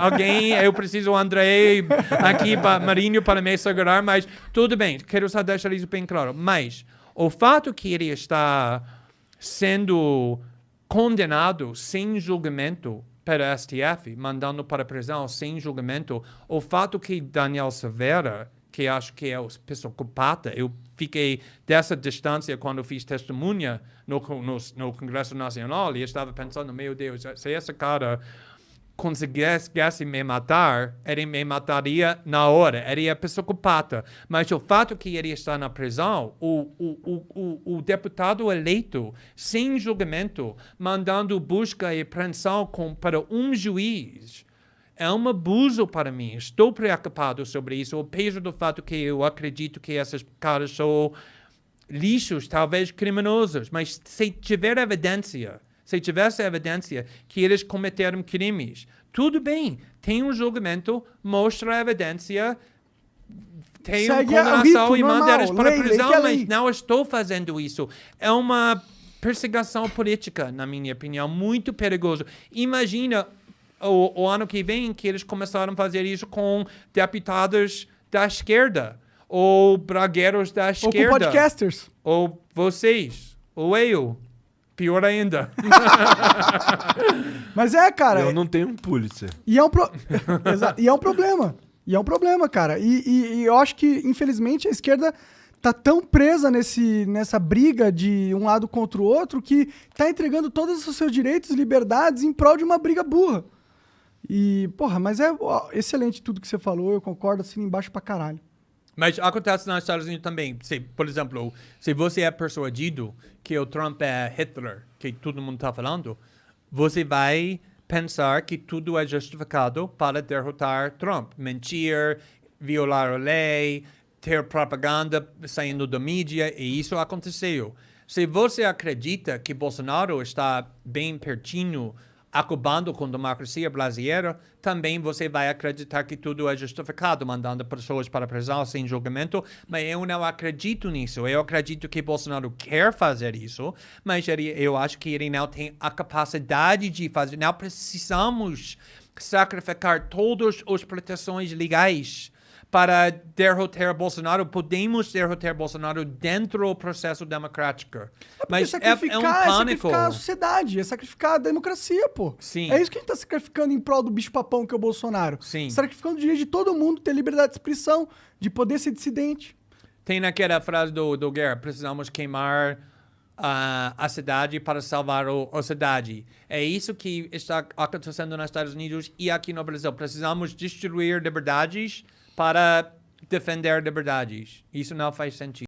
alguém, eu preciso o André aqui, Marinho, para me segurar, mas tudo bem, quero só deixar isso bem claro. Mas o fato que ele está sendo condenado sem julgamento pela STF, mandando para a prisão sem julgamento, o fato que Daniel Silveira, que acho que é o psicopata, eu fiquei dessa distância quando fiz testemunha no Congresso Nacional e estava pensando, meu Deus, se esse cara conseguisse me matar, ele me mataria na hora, ele é psicopata. Mas o fato que ele está na prisão, o deputado eleito, sem julgamento, mandando busca e apreensão para um juiz, é um abuso para mim. Estou preocupado sobre isso. O peso do fato que eu acredito que esses caras são lixos, talvez criminosos. Mas se tiver evidência, se tivesse evidência que eles cometeram crimes, tudo bem. Tem um julgamento, mostra a evidência, tem uma condenação e manda eles para a prisão, mas não estou fazendo isso. É uma perseguição política, na minha opinião, muito perigoso. Imagina o ano que vem que eles começaram a fazer isso com deputados da esquerda, ou bragueiros da esquerda. Ou com podcasters. Ou vocês, ou eu. Pior ainda. Mas cara... Eu não tenho um Pulitzer. E é um, e é um problema. E é um problema, cara. E eu acho que, infelizmente, a esquerda tá tão presa nessa briga de um lado contra o outro que tá entregando todos os seus direitos e liberdades em prol de uma briga burra. E, porra, mas é excelente tudo que você falou, eu concordo, assim, embaixo pra caralho. Mas acontece nos Estados Unidos também. Por exemplo, se você é persuadido que o Trump é Hitler, que todo mundo está falando, você vai pensar que tudo é justificado para derrotar Trump. Mentir, violar a lei, ter propaganda saindo da mídia, e isso aconteceu. Se você acredita que Bolsonaro está bem pertinho acabando com a democracia brasileira, também você vai acreditar que tudo é justificado, mandando pessoas para a prisão sem julgamento, mas eu não acredito nisso. Eu acredito que Bolsonaro quer fazer isso, mas eu acho que ele não tem a capacidade de fazer. Não precisamos sacrificar todas as proteções legais para derrotar Bolsonaro, podemos derrotar Bolsonaro dentro do processo democrático. Mas é um pânico. É sacrificar a sociedade, é sacrificar a democracia, pô. Sim. É isso que a gente tá sacrificando em prol do bicho-papão que é o Bolsonaro. Sim. Sacrificando o direito de todo mundo ter liberdade de expressão, de poder ser dissidente. Tem aquela frase do Guerra, precisamos queimar a cidade para salvar a cidade. É isso que está acontecendo nos Estados Unidos e aqui no Brasil. Precisamos destruir liberdades para defender liberdades. Isso não faz sentido.